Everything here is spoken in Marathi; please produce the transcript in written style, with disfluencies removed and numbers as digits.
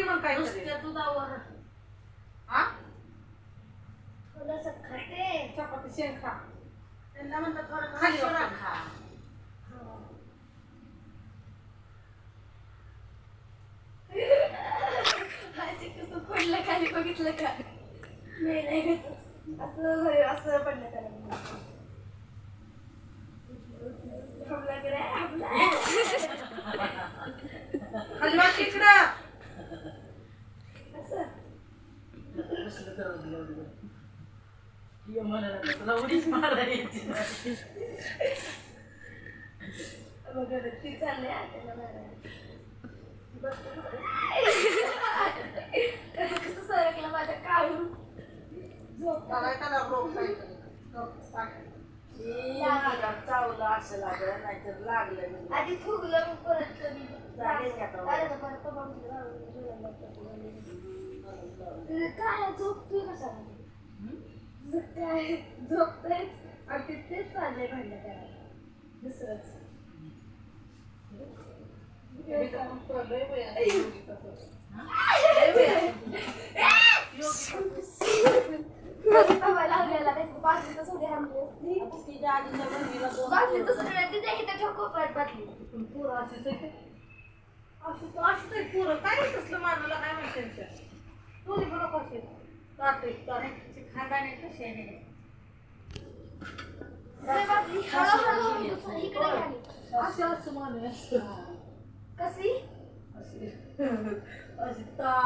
मग काय नुसत्या दुधावर हा थोडंसं खाते. चपाती शेंग खा त्यांना म्हणतात थोडं खाली शिरा वाटतं. खा. माझे कसं पडलं खाली बघितलं का? नाही घेत असं असं पडलं त्याला. हमला कराय हमला. खाली वाट इकडं असं बसलं तर उडलं. ये म्हणाला तुला उडीच मारायची नाही. बघा ती चालले त्याला मारायला. त्याचं कसं सरकलं माझ्या काढून काय त्याला रोग काहीतरी चावलं असं लागलं नाहीतर लागलं. आधी फुगलं मग परत झाले का आता? काय झोपतोय कसा काय झोपतोय आणि तेच चाललंय भांडण करायला दुसरंच. बाटलीतच उडी हाणली असती. तिच्या आधीच्या बहिणीला दोन बाटलीतच तिथे इथं ठोको बाटली. पोरं अशीच आहे अशीच आहे पोरं काय कसलं मारलं काय माहिती त्यांच्या दोन्ही पण कसे खानदानी कशी आहे. बाटली हळूहळू इकडे आली. असं माने कशी अशी